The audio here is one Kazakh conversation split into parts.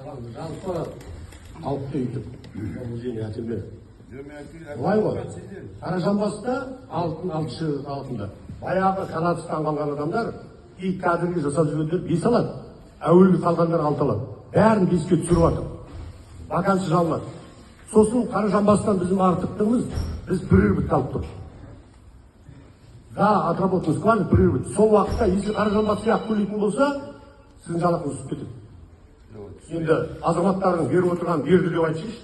жалпы халықты үйтіп былай ғой, Қаражанбаста алтында баяғы канатыстан қалған адамдар и кадры жасап жүргендер 5 алады, әуелі қалғандар 6 алады. Бәрін 5-ке түсіріп жатыр. Вакансия жалынады. Сосын Қаражанбастан bizim артықтығымыз, біз прерывать қалып тұр. За отработанный склад прерывать. Сол уақытта, если Қаражанбас сияқты төлейтін болса, сіздің жалақыңыз түсіп кетеді. Енді азаматтардың беріп отырған берді деп айтсайшы.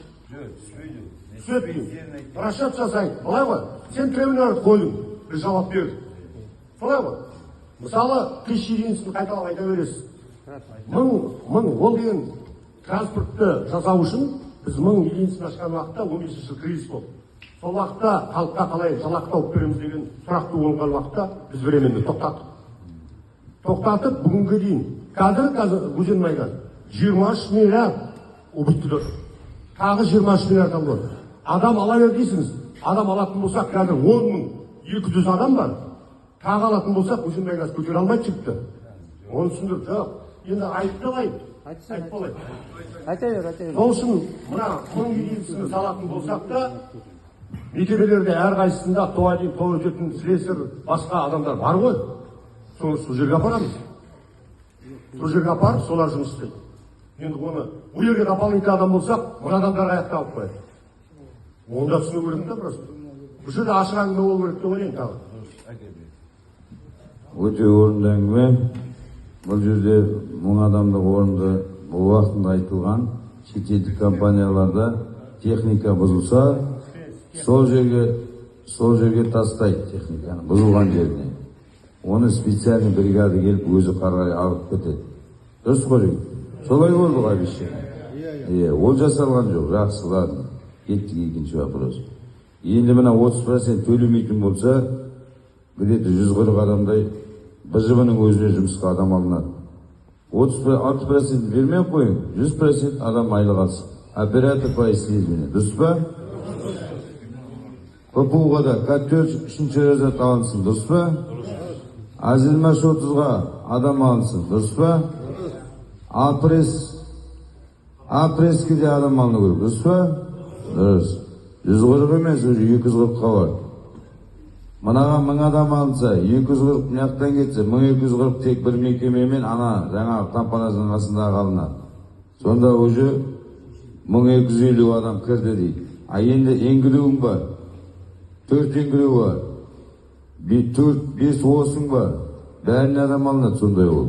Түсіп деймін. Расчет жасайын. Былай ғой, сен требование қойдың, біз жауап бердік. Солай ғой. Мысалы, 1000 единицаны қайталап айта бересіз. Мың ол деген транспортты жасау үшін біз 1000 единицаны ашқан уақытта 15 жыл кризис болды. Сол уақытта халыққа қалай жалақы тауып береміз деген сұрақты болған уақытта біз временно тоқтатып бүгінге дейін қазір Гүзенмайдан 23 миллиард убытты тұр. Тағы 23 миллиард алды. Адам ала бер дейсіңіз. Адам алатын болсақ, қазір 10.200 адам бар. Тағы алатын болсақ, Гүзенмай газ көтере алмайды шықты. Оны түсіндір. Жоқ. Енді айтпалайын. Айта бер. Сол үшін мына 1000 единицаны салатын болсақ та, мекемелерде әрқайсысында тоадин, тоөтетін слесарь, басқа адамдар бар ғой. Соны сол жерге апарамыз. Сол жерге апарып, солар жұмыс істейді. Енді оны бұл жерге дополнительный адам болсақ, мына адамдар аяқта алып қояды. Онда түсіну керек та просто. Бұл жерде ашық әңгіме болу керек деп ойлаймын тағы. Өте орынды әңгіме. Бұл жерде 1000 адамдық орынды бұл уақытында айтылған шетелдік компанияларда техника бұзылса, сол жерге тастайды техниканы, бұзылған жеріне. Оны специальный бригада келіп өзі қарай алып кетеді. Дұрыс қой? Солай болды ғой обещание. Ол жасалған жоқ, жақсы, ладно. Кеттік екінші вопрос. Енді мына 30% төлемейтін болса, где-то 140 адамдай БЖБ-нің өзіне жұмысқа адам алынады. 60% бермей қойын, 100% адам айлық алсын. Оператор по исследованию. Дұрыс па? ППУ-ға да каптер 3-ші разряд алынсын. Дұрыс па? Азилмаш 30-ға адам алынсын. Дұрыс па? Апреске де адам алыны көріп. Дұрыс па? Дұрыс. 140 емес, 240-қа бар. Мынаға 1000 адам алынса, 240 мияқтан кетсе, 1240 тек бір мекемемен ана жаңағы компаниясының қасындағы алынады. Сонда уже 1250 адам кірді дейді. А енді енгілуің бар, 4 енгілу бар, 5 осың бар, бәріне адам алынады сондай ол.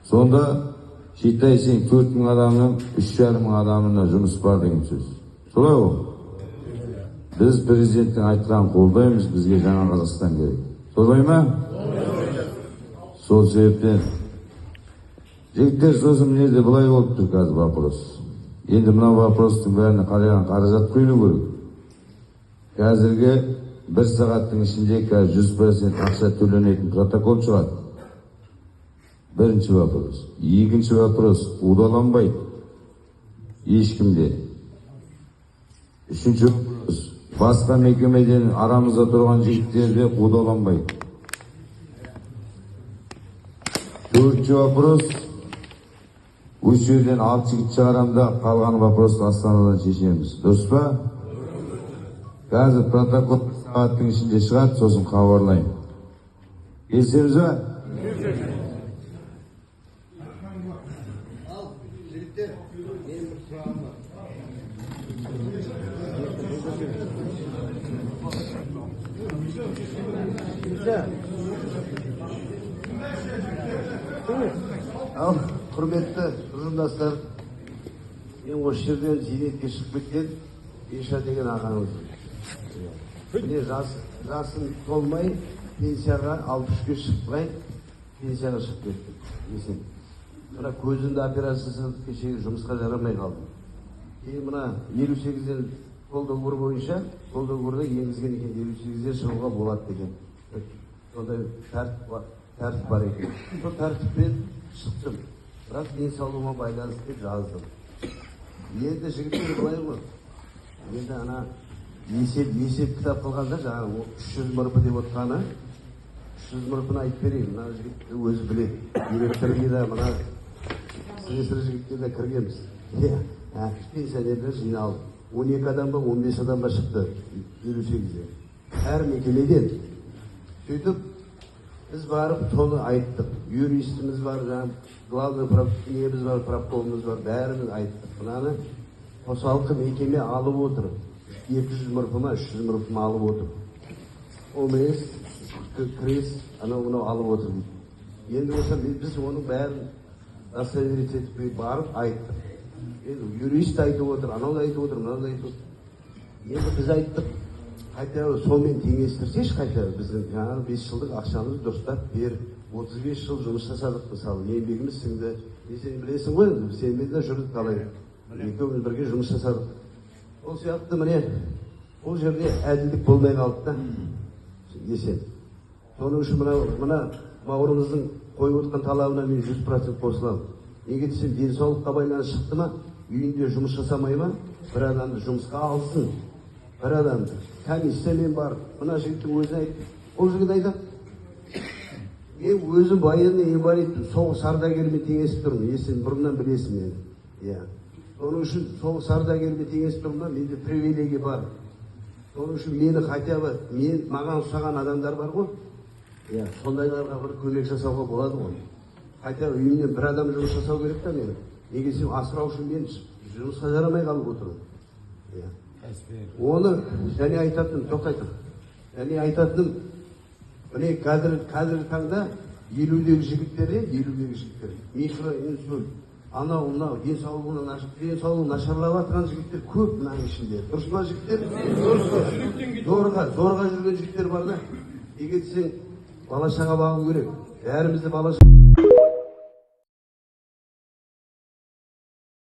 Сонда шеттай сен 4000 адамның 3500 адамына жұмыс бар деген сөз. Солай ол. Біз президенттің айтқан қолдаймыз, бізге жаңа Қазақстан керек. Солай ма? Сол себептен. Жігіттер, сосын неде бұлай болып тұр қазір вопрос. Енді мына вопростың бәріне қараған қаражат құйылу керек. Қазірге 1 сағаттың ішінде 100% ақша төленетін протокол шығады. Бірінші вопрос. Екінші вопрос, удаланбайды. Ешкімде. Үшінші вопрос. Басқа мекемеден арамызда тұрған жігіттерде қудаланбайды. Төртінші вопрос. Осы жерден 6 жігіт шығарамда қалған вопросты Астанадан шешеміз. Дұрыс па? Қазір протокол 1 сағаттың ішінде шығады, сосын хабарлайым. Келісеміз ба? Ал, құрметті ұжымдастар, мен осы жерден зейнетке шығып кеткен Иша деген ағаңыз. Міне жасым толмай пенсияға 63-ке шықпай пенсияға шығып кеттім. Мына көзімді операциясы кешегі жұмысқа жарамай қалдым. Кейін мына 58-ден қолдау бойынша, қолдау енгізген екен 58-ден шығуға болады деген. Сондай тәртіп бар екен. Сол тәртіппен шықтым. Бірақ денсаулығыма байланысты деп жаздым. Енді жігіттер былай ғой. Енді ана есеп кітап қылғанда жаңағы 300 мұрпы деп отқаны 300 мұрпыны айтып берейін. Мына жігітті өзі біледі. Директор дейді, мына слесарь жігіттерде кіргенбіз. Пенсионерлер жиналды. 12 адам ба, 15 адам ба шықты 58-де. Әр мекемеден. Сөйтіп, біз барып соны айттық. Юристіміз бар, главный неміз бар, правкомымыз бар, бәріміз айттық. Бұнаны қосалқы мекеме алып отыр. 200 мұрпыма, 300 мұрпыма алып отыр. ОМС, крес, анау алып отыр. Енді болса біз оның бәрін достоверить етіп барып айттық. Юрист айтып отыр, анау айтып отыр, мынау айтып отыр. Енді біз айттық, қайта сонымен теңестірсеш, қайта біздің жаңағы 5 жылдық ақшамыз дұрыстап бер, 35 жыл жұмыс жасадық, мысалы, еңбегіміз сіңді. Сен білесің ғой, сенбен де жүрдік қалай. Екеуміз бірге жұмыс жасадық. Ол сияқты міне, ол жерде әділдік болмай қалды да, десем. Соның үшін мына бауырымыздың қойып отқан талабына мен 100% қосыламын. Неге десем, денсаулыққа байланысты шықты ма, үйінде жұмыс жасамай ма, бір адамды жұмысқа алсын. Бір адамды. Комиссиямен бар. Мына жігіттің өзі айтты. Ол жігіт айтады. Мен өзім военный инвалидпін, соғыс ардагерімен теңесіп тұрмын. Сен бұрыннан білесің мені. Соның үшін соғыс ардагерімен теңесіп тұрмын, менде привилегия бар. Соның үшін мені хотя бы маған ұқсаған адамдар бар ғой. Сондайларға бір көмек жасауға болады ғой. Хотя үйімнен бір адам жұмыс жасау керек та мені. Неге сен асырау үшін мен жұмысқа жарамай қалып отырмын. Оны және айтатын, тоқтайтын. Және айтатын, міне қазіргі таңда 50-дегі жігіттер, микроинсульт, анау, денсаулығы нашарлап жатқан жігіттер көп мынаның ішінде. Дұрыс па жігіттер? Дұрыс. Зорға жүрген жігіттер бар да. Неге десең, бала шаға бағу керек. Бәрімізді бала шаға